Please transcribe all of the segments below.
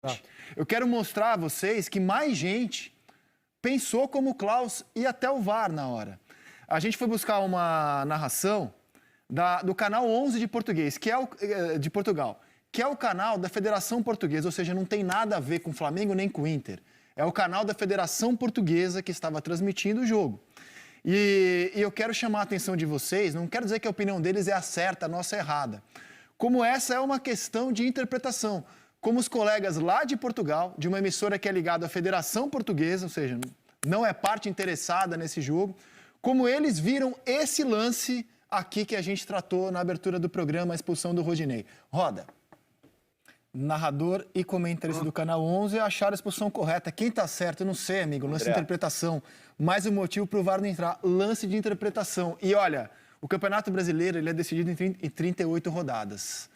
Tá. Eu quero mostrar a vocês que mais gente pensou como o Klaus e até o VAR na hora. A gente foi buscar uma narração do canal 11 de português, de Portugal, que é o canal da Federação Portuguesa, ou seja, não tem nada a ver com o Flamengo nem com o Inter. É o canal da Federação Portuguesa que estava transmitindo o jogo. E eu quero chamar a atenção de vocês, não quero dizer que a opinião deles é a certa, a nossa é errada. Como essa é uma questão de interpretação. Como os colegas lá de Portugal, de uma emissora que é ligada à Federação Portuguesa, ou seja, não é parte interessada nesse jogo, como eles viram esse lance aqui que a gente tratou na abertura do programa, a expulsão do Rodinei. Roda. Narrador e comentarista do Canal 11 acharam a expulsão correta. Quem tá certo? Eu não sei, amigo. Lance de interpretação. Mais um motivo para o VAR não entrar. Lance de interpretação. E olha, o Campeonato Brasileiro ele é decidido em 38 rodadas.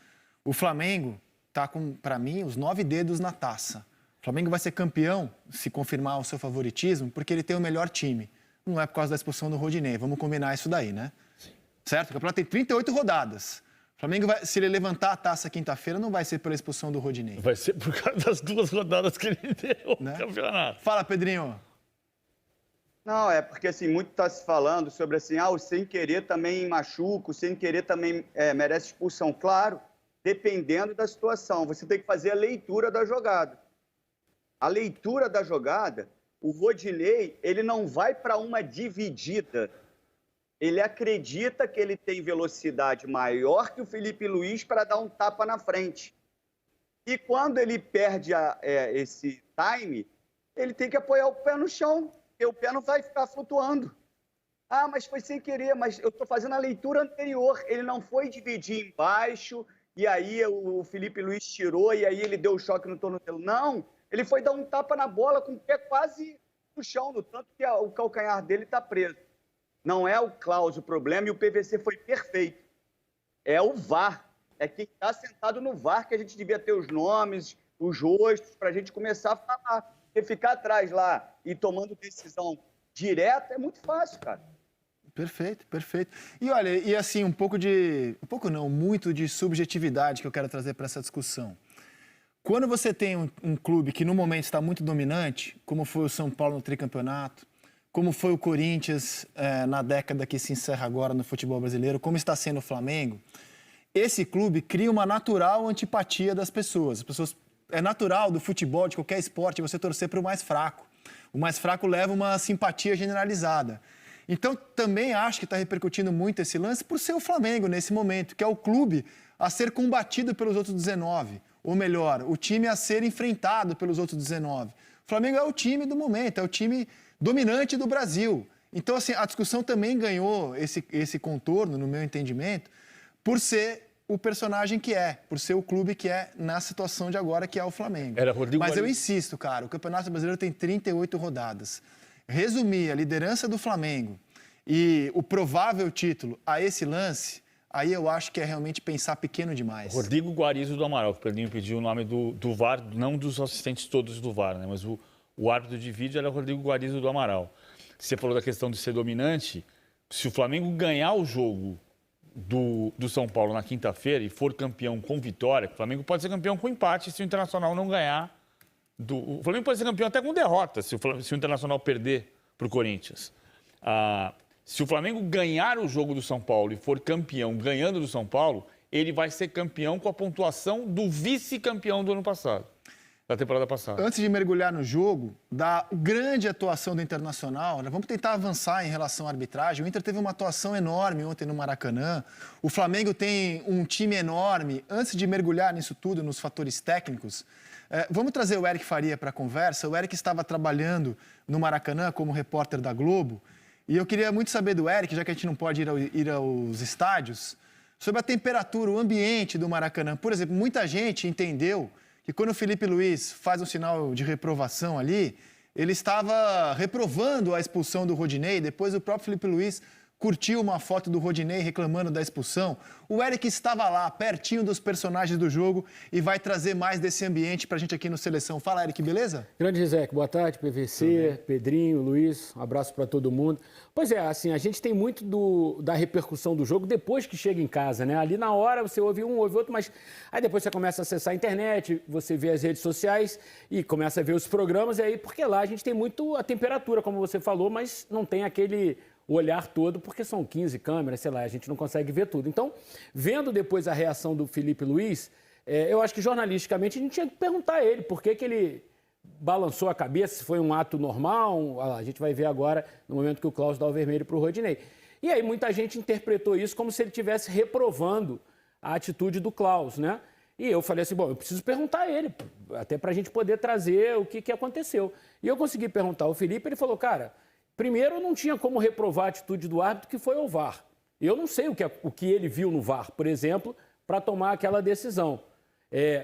O Flamengo tá com, para mim, os 9 dedos na taça. O Flamengo vai ser campeão, se confirmar o seu favoritismo, porque ele tem o melhor time. Não é por causa da expulsão do Rodinei. Vamos combinar isso daí, né? Sim. Certo? O campeonato tem 38 rodadas. O Flamengo, se ele levantar a taça quinta-feira, não vai ser pela expulsão do Rodinei. Vai ser por causa das 2 rodadas que ele deu no campeonato. Fala, Pedrinho. Não, é porque assim, muito está se falando sobre assim, o sem querer também machuca, o sem querer também merece expulsão. Claro, dependendo da situação. Você tem que fazer a leitura da jogada. A leitura da jogada, o Rodinei, ele não vai para uma dividida. Ele acredita que ele tem velocidade maior que o Felipe Luiz para dar um tapa na frente. E quando ele perde esse time, ele tem que apoiar o pé no chão, porque o pé não vai ficar flutuando. Ah, mas foi sem querer, mas eu estou fazendo a leitura anterior. Ele não foi dividir embaixo, e aí o Felipe Luiz tirou, e aí ele deu o choque no tornozelo. Não, ele foi dar um tapa na bola com o pé quase no chão, no tanto que o calcanhar dele está preso. Não é o Klaus o problema, e o PVC foi perfeito. É o VAR. É quem está sentado no VAR que a gente devia ter os nomes, os rostos, para a gente começar a falar. Porque ficar atrás lá e tomando decisão direta é muito fácil, cara. Perfeito, perfeito. E olha, e assim, muito de subjetividade que eu quero trazer para essa discussão. Quando você tem um clube que no momento está muito dominante, como foi o São Paulo no tricampeonato, como foi o Corinthians na década que se encerra agora no futebol brasileiro, como está sendo o Flamengo, esse clube cria uma natural antipatia das pessoas. As pessoas. É natural do futebol, de qualquer esporte, você torcer para o mais fraco. O mais fraco leva uma simpatia generalizada. Então, também acho que está repercutindo muito esse lance por ser o Flamengo nesse momento, que é o clube a ser combatido pelos outros 19. Ou melhor, o time a ser enfrentado pelos outros 19. O Flamengo é o time do momento, é o time dominante do Brasil. Então, assim, a discussão também ganhou esse contorno, no meu entendimento, por ser o personagem que é, por ser o clube que é na situação de agora, que é o Flamengo. Mas eu insisto, cara, o Campeonato Brasileiro tem 38 rodadas. Resumir a liderança do Flamengo e o provável título a esse lance, aí eu acho que é realmente pensar pequeno demais. Rodrigo Guarizo do Amaral, que o Pedrinho pediu o nome do VAR, não dos assistentes todos do VAR, né? Mas o árbitro de vídeo era o Rodrigo Guarizo do Amaral. Você falou da questão de ser dominante. Se o Flamengo ganhar o jogo do São Paulo na quinta-feira e for campeão com vitória, o Flamengo pode ser campeão com empate se o Internacional não ganhar. O Flamengo pode ser campeão até com derrota se o Internacional perder para o Corinthians. Se o Flamengo ganhar o jogo do São Paulo e for campeão ganhando do São Paulo, ele vai ser campeão com a pontuação do vice-campeão do ano passado. Da temporada passada. Antes de mergulhar no jogo, da grande atuação do Internacional, nós vamos tentar avançar em relação à arbitragem. O Inter teve uma atuação enorme ontem no Maracanã. O Flamengo tem um time enorme. Antes de mergulhar nisso tudo, nos fatores técnicos, vamos trazer o Eric Faria para a conversa. O Eric estava trabalhando no Maracanã como repórter da Globo. E eu queria muito saber do Eric, já que a gente não pode ir aos estádios, sobre a temperatura, o ambiente do Maracanã. Por exemplo, muita gente entendeu que quando o Felipe Luiz faz um sinal de reprovação ali, ele estava reprovando a expulsão do Rodinei, depois o próprio Felipe Luiz curtiu uma foto do Rodinei reclamando da expulsão. O Eric estava lá, pertinho dos personagens do jogo e vai trazer mais desse ambiente pra gente aqui no Seleção. Fala, Eric, beleza? Grande Rizek, boa tarde, PVC, Pedrinho, Luiz, um abraço para todo mundo. Pois é, assim, a gente tem muito da repercussão do jogo depois que chega em casa, né? Ali na hora você ouve um, ouve outro, mas aí depois você começa a acessar a internet, você vê as redes sociais e começa a ver os programas, e aí, porque lá a gente tem muito a temperatura, como você falou, mas não tem aquele olhar todo, porque são 15 câmeras, sei lá, a gente não consegue ver tudo. Então, vendo depois a reação do Felipe Luiz, eu acho que jornalisticamente a gente tinha que perguntar a ele por que ele balançou a cabeça, se foi um ato normal, a gente vai ver agora, no momento que o Klaus dá o vermelho para o Rodinei. E aí muita gente interpretou isso como se ele estivesse reprovando a atitude do Klaus, né? E eu falei assim, bom, eu preciso perguntar a ele, até para a gente poder trazer o que aconteceu. E eu consegui perguntar ao Felipe, ele falou, cara, primeiro não tinha como reprovar a atitude do árbitro que foi ao VAR. Eu não sei o que ele viu no VAR, por exemplo, para tomar aquela decisão.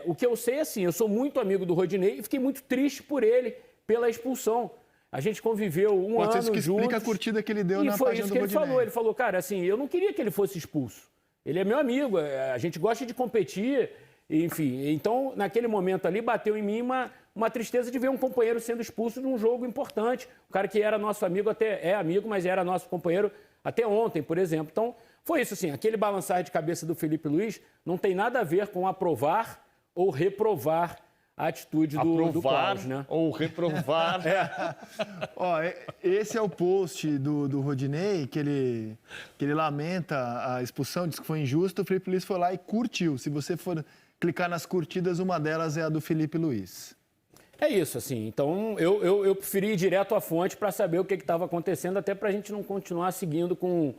O que eu sei é assim, eu sou muito amigo do Rodinei e fiquei muito triste por ele, pela expulsão. A gente conviveu um ano juntos. Explica a curtida que ele deu na página do Rodinei. E foi isso que ele falou. Ele falou, cara, assim, eu não queria que ele fosse expulso. Ele é meu amigo, a gente gosta de competir, enfim. Então, naquele momento ali, bateu em mim uma tristeza de ver um companheiro sendo expulso de um jogo importante. O cara que era nosso amigo, até é amigo, mas era nosso companheiro até ontem, por exemplo. Então, foi isso, assim, aquele balançar de cabeça do Felipe Luiz não tem nada a ver com aprovar ou reprovar a atitude do Klaus, né? Ou reprovar. Ó, esse é o post do Rodinei, que ele lamenta a expulsão, diz que foi injusto. O Felipe Luiz foi lá e curtiu. Se você for clicar nas curtidas, uma delas é a do Felipe Luiz. É isso, assim. Então, eu preferi ir direto à fonte para saber o que estava acontecendo, até para a gente não continuar seguindo com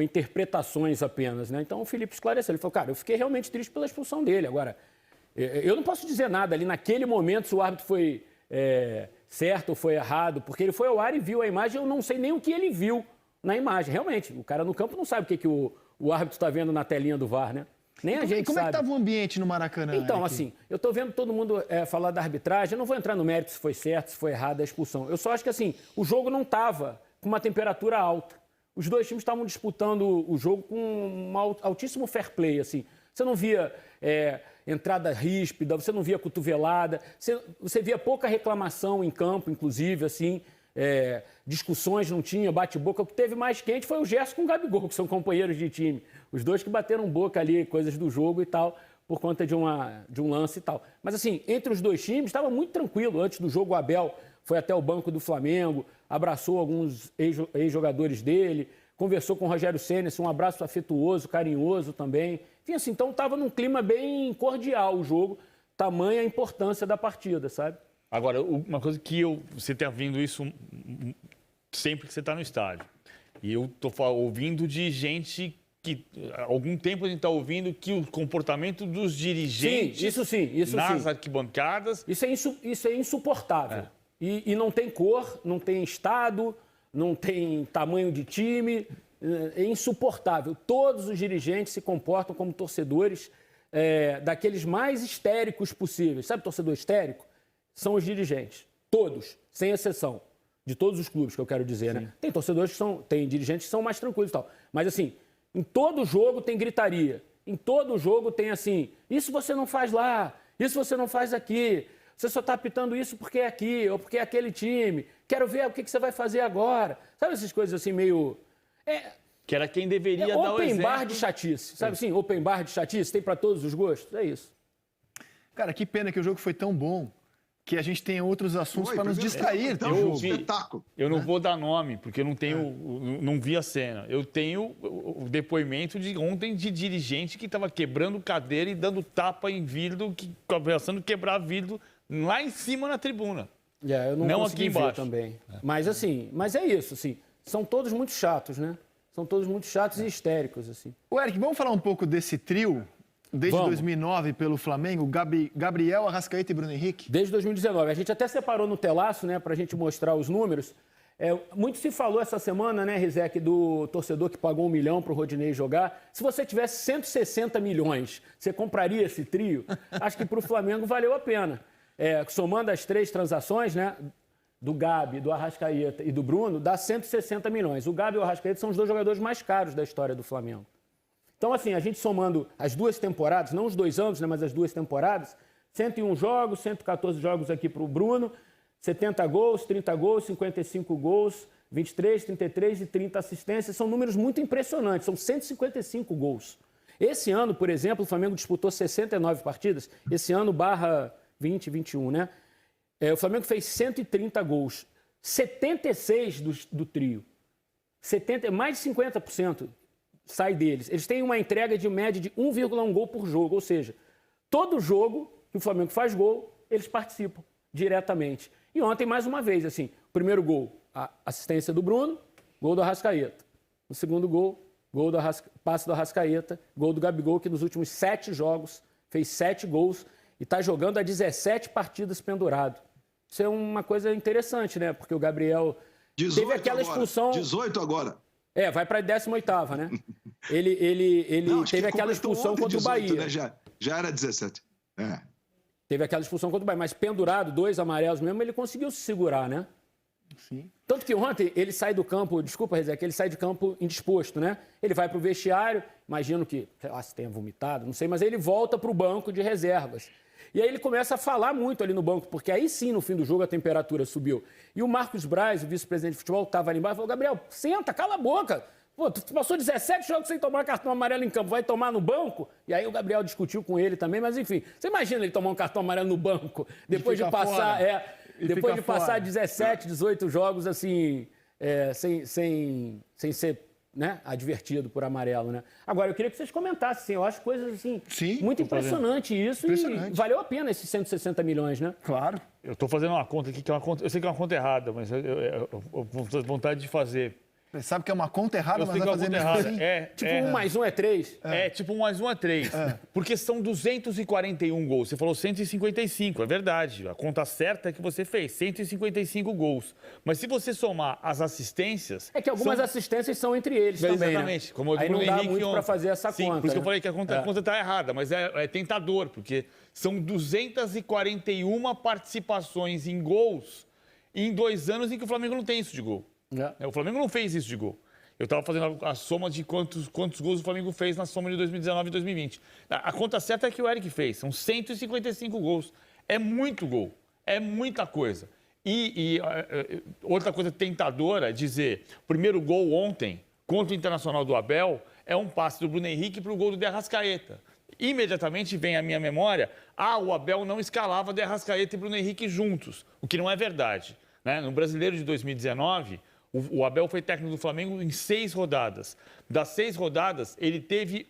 interpretações apenas, né? Então, o Felipe esclareceu. Ele falou, cara, eu fiquei realmente triste pela expulsão dele. Agora, eu não posso dizer nada ali naquele momento se o árbitro foi certo ou foi errado, porque ele foi ao ar e viu a imagem, eu não sei nem o que ele viu na imagem. Realmente, o cara no campo não sabe o que o árbitro está vendo na telinha do VAR, né? Nem a gente Como sabe. é que estava o ambiente no Maracanã? Então, Eric? assim, eu estou vendo todo mundo falar da arbitragem, eu não vou entrar no mérito se foi certo, se foi errado a expulsão. Eu só acho que, assim, o jogo não estava com uma temperatura alta. Os dois times estavam disputando o jogo com um altíssimo fair play, assim. Você não via entrada ríspida, você não via cotovelada, você via pouca reclamação em campo, inclusive, assim, discussões não tinha, bate-boca. O que teve mais quente foi o Gerson com o Gabigol, que são companheiros de time. Os dois que bateram boca ali, coisas do jogo e tal, por conta de um lance e tal. Mas, assim, entre os dois times, estava muito tranquilo. Antes do jogo, o Abel foi até o banco do Flamengo, abraçou alguns ex-jogadores dele, conversou com o Rogério Ceni, um abraço afetuoso, carinhoso também. Enfim, assim, então estava num clima bem cordial o jogo, tamanha a importância da partida, sabe? Agora, uma coisa que você está vendo isso sempre que você está no estádio. E eu estou ouvindo de gente que, há algum tempo a gente está ouvindo que o comportamento dos dirigentes nas arquibancadas... Isso é insuportável. E não tem cor, não tem estado, não tem tamanho de time, é insuportável. Todos os dirigentes se comportam como torcedores daqueles mais histéricos possíveis. Sabe torcedor histérico? São os dirigentes. Todos, sem exceção. De todos os clubes, que eu quero dizer, né? Tem torcedores tem dirigentes que são mais tranquilos e tal. Mas, assim, em todo jogo tem gritaria. Em todo jogo tem, assim, isso você não faz lá, isso você não faz aqui. Você só está apitando isso porque é aqui, ou porque é aquele time. Quero ver o que você vai fazer agora. Sabe essas coisas assim meio... Que era quem deveria dar o exemplo. Open bar de chatice. Sabe assim? Open bar de chatice, tem para todos os gostos. É isso. Cara, que pena que o jogo foi tão bom que a gente tem outros assuntos para nos distrair. Eu não vou dar nome, porque eu não vi a cena. Eu tenho o depoimento de ontem de dirigente que estava quebrando cadeira e dando tapa em vidro, ameaçando quebrar vidro lá em cima na tribuna. Eu não consegui aqui embaixo. ver também. Mas assim, é isso, assim. São todos muito chatos, né? São todos muito chatos e histéricos, assim. O Eric, vamos falar um pouco desse trio? Desde 2009 pelo Flamengo, Gabriel, Arrascaeta e Bruno Henrique? Desde 2019. A gente até separou no telaço, né, para a gente mostrar os números. Muito se falou essa semana, né, Rizek, do torcedor que pagou 1 milhão para o Rodinei jogar. Se você tivesse 160 milhões, você compraria esse trio? Acho que para o Flamengo valeu a pena. Somando as 3 transações, né, do Gabi, do Arrascaeta e do Bruno, dá 160 milhões. O Gabi e o Arrascaeta são os 2 jogadores mais caros da história do Flamengo. Então, assim, a gente somando as 2 temporadas, não os 2 anos, né, mas as 2 temporadas, 101 jogos, 114 jogos aqui para o Bruno, 70 gols, 30 gols, 55 gols, 23, 33 e 30 assistências. São números muito impressionantes, são 155 gols. Esse ano, por exemplo, o Flamengo disputou 69 partidas, esse ano barra 20, 21, né? O Flamengo fez 130 gols, 76 do trio, mais de 50% sai deles. Eles têm uma entrega de média de 1,1 gol por jogo, ou seja, todo jogo que o Flamengo faz gol, eles participam diretamente. E ontem, mais uma vez, assim, o primeiro gol, a assistência do Bruno, gol do Arrascaeta. O segundo gol, passe do Arrascaeta, gol do Gabigol, que nos últimos 7 jogos fez 7 gols e está jogando há 17 partidas pendurado. Isso é uma coisa interessante, né? Porque o Gabriel teve aquela expulsão... 18 agora. Vai para a 18ª, né? Ele teve aquela expulsão contra 18, o Bahia. Né? Já era 17. Teve aquela expulsão contra o Bahia, mas pendurado, 2 amarelos mesmo, ele conseguiu se segurar, né? Sim. Tanto que ontem ele sai do campo, desculpa, Rezé, que ele sai de campo indisposto, né? Ele vai para o vestiário, imagino que, sei lá, se tenha vomitado, não sei, mas ele volta para o banco de reservas. E aí ele começa a falar muito ali no banco, porque aí sim, no fim do jogo, a temperatura subiu. E o Marcos Braz, o vice-presidente de futebol, estava ali embaixo, falou: Gabriel, senta, cala a boca. Pô, tu passou 17 jogos sem tomar cartão amarelo em campo, vai tomar no banco? E aí o Gabriel discutiu com ele também, mas enfim, você imagina ele tomar um cartão amarelo no banco, depois de passar, depois de passar 17, 18 jogos assim, sem ser, né, advertido por amarelo, né? Agora, eu queria que vocês comentassem, assim, eu acho coisas assim, muito impressionante isso, e valeu a pena esses 160 milhões, né? Claro. Eu estou fazendo uma conta aqui, eu sei que é uma conta errada, mas eu vou vontade de fazer. Você sabe que é uma conta errada, Eu mas sei que vai é uma fazer conta mesmo errada. assim? Tipo, 1 mais 1 é 3. Tipo 1 mais 1 é 3. Porque são 241 gols. Você falou 155, é verdade. A conta certa é que você fez 155 gols. Mas se você somar as assistências... É que algumas assistências são entre eles também, exatamente. Né? Como o aí não Bruno dá Henrique muito para fazer essa Sim, conta. por isso que eu né? falei que a conta está errada, mas é tentador, porque são 241 participações em gols em 2 anos em que o Flamengo não tem isso de gol. O Flamengo não fez isso de gol. Eu estava fazendo a soma de quantos gols o Flamengo fez na soma de 2019 e 2020. A conta certa é que o Eric fez. São 155 gols. É muito gol. É muita coisa. E outra coisa tentadora é dizer, o primeiro gol ontem, contra o Internacional do Abel, é um passe do Bruno Henrique para o gol do De Arrascaeta. Imediatamente vem à minha memória, o Abel não escalava De Arrascaeta e Bruno Henrique juntos, o que não é verdade. Né? No Brasileiro de 2019... O Abel foi técnico do Flamengo em 6 rodadas. Das 6 rodadas, ele teve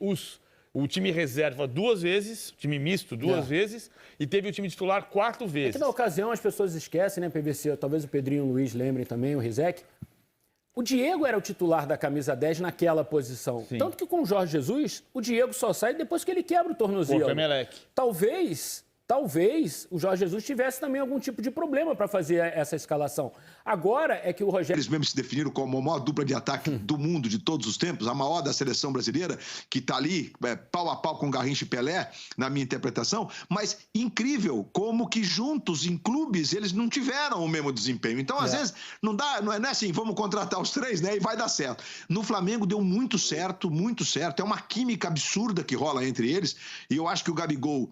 o time reserva 2 vezes, o time misto 2 vezes, e teve o time titular 4 vezes. É que na ocasião as pessoas esquecem, né, PVC? Talvez o Pedrinho e o Luiz lembrem também, o Rizek. O Diego era o titular da camisa 10 naquela posição. Sim. Tanto que com o Jorge Jesus, o Diego só sai depois que ele quebra o tornozelo. Talvez o Jorge Jesus tivesse também algum tipo de problema para fazer essa escalação. Agora é que o Rogério... Eles mesmos se definiram como a maior dupla de ataque do mundo de todos os tempos, a maior da seleção brasileira, que está ali pau a pau com Garrincha e Pelé, na minha interpretação, mas incrível como que juntos, em clubes, eles não tiveram o mesmo desempenho. Então, às vezes, não é assim, vamos contratar os 3, né, e vai dar certo. No Flamengo deu muito certo, é uma química absurda que rola entre eles, e eu acho que o Gabigol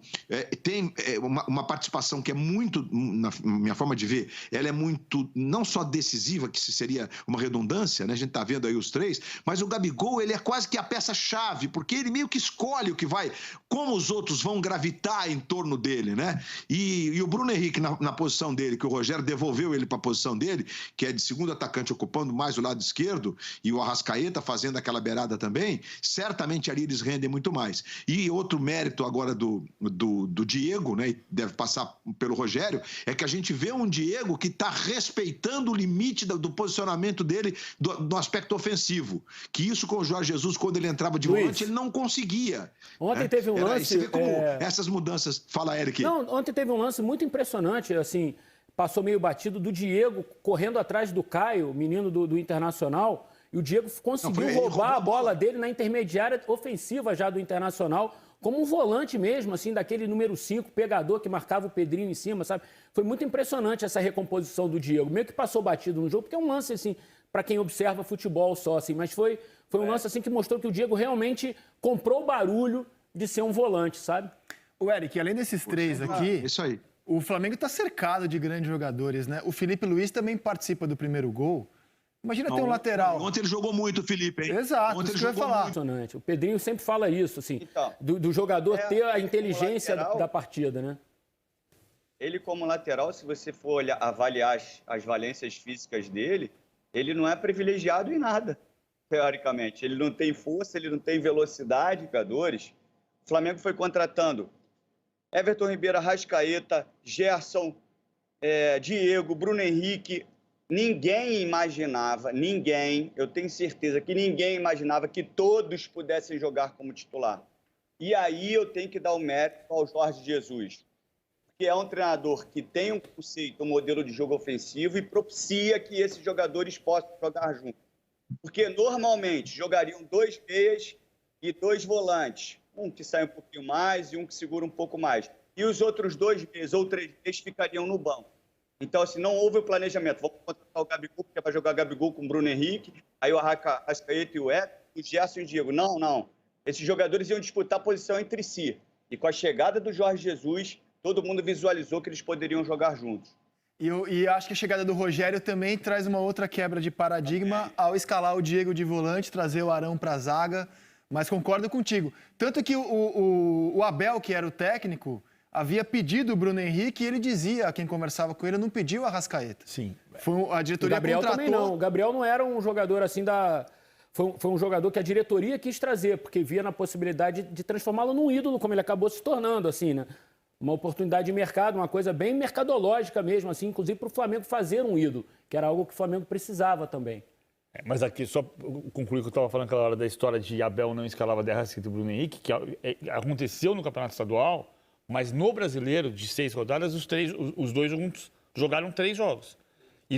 tem... uma participação que é muito, na minha forma de ver, ela é muito, não só decisiva, que seria uma redundância, né? A gente tá vendo aí os 3, mas o Gabigol, ele é quase que a peça-chave, porque ele meio que escolhe o que vai, como os outros vão gravitar em torno dele, né? E o Bruno Henrique, na posição dele, que o Rogério devolveu ele para a posição dele, que é de segundo atacante, ocupando mais o lado esquerdo, e o Arrascaeta fazendo aquela beirada também, certamente ali eles rendem muito mais. E outro mérito agora do Diego, né, e deve passar pelo Rogério, é que a gente vê um Diego que está respeitando o limite do posicionamento dele no aspecto ofensivo. Que isso com o Jorge Jesus, quando ele entrava de volante, ele não conseguia. Ontem teve um lance... Você vê como essas mudanças... Fala, Eric. Não, ontem teve um lance muito impressionante, assim, passou meio batido, do Diego correndo atrás do Caio, menino do Internacional, e o Diego conseguiu roubar a bola dele na intermediária ofensiva já do Internacional, como um volante mesmo, assim, daquele número 5, pegador que marcava o Pedrinho em cima, sabe? Foi muito impressionante essa recomposição do Diego. Meio que passou batido no jogo, porque é um lance, assim, para quem observa futebol só, assim, mas foi um lance, assim, que mostrou que o Diego realmente comprou o barulho de ser um volante, sabe? O Eric, além desses três aqui, Isso aí. o Flamengo está cercado de grandes jogadores, né? O Felipe Luiz também participa do primeiro gol. Imagina ter um lateral. Ontem ele jogou muito, Felipe, hein? Exato, Ontem isso ele que eu ia jogou falar. Impressionante. O Pedrinho sempre fala isso, assim, Então, do jogador ter a como inteligência lateral, da partida, né? Ele, como lateral, se você for avaliar as valências físicas dele, ele não é privilegiado em nada, teoricamente. Ele não tem força, ele não tem velocidade, jogadores. O Flamengo foi contratando Everton Ribeiro, Arrascaeta, Gerson, Diego, Bruno Henrique. Ninguém imaginava, eu tenho certeza que ninguém imaginava que todos pudessem jogar como titular. E aí eu tenho que dar o mérito ao Jorge Jesus, que é um treinador que tem um conceito, um modelo de jogo ofensivo e propicia que esses jogadores possam jogar juntos. Porque normalmente jogariam 2 meias e 2 volantes, um que sai um pouquinho mais e um que segura um pouco mais. E os outros 2 meias ou 3 meias ficariam no banco. Então, assim, não houve o planejamento. Vamos contratar o Gabigol, porque vai jogar Gabigol com o Bruno Henrique, aí o Arrascaeta e o Everton, o Gerson e o Diego. Não. Esses jogadores iam disputar a posição entre si. E com a chegada do Jorge Jesus, todo mundo visualizou que eles poderiam jogar juntos. E acho que a chegada do Rogério também traz uma outra quebra de paradigma ao escalar o Diego de volante, trazer o Arão para a zaga. Mas concordo contigo. Tanto que o Abel, que era o técnico, havia pedido o Bruno Henrique e ele dizia, quem conversava com ele, não pediu o Arrascaeta. Sim. A diretoria O Gabriel contratou... também não. O Gabriel não era um jogador assim da... Foi um jogador que a diretoria quis trazer, porque via na possibilidade de transformá-lo num ídolo, como ele acabou se tornando, assim, né? Uma oportunidade de mercado, uma coisa bem mercadológica mesmo, assim, inclusive para o Flamengo fazer um ídolo, que era algo que o Flamengo precisava também. Mas aqui, só concluir o que eu estava falando aquela hora da história de Abel não escalava de Arrascaeta e Bruno Henrique, que aconteceu no Campeonato Estadual, mas no Brasileiro, de 6 rodadas, os dois juntos jogaram 3 jogos. E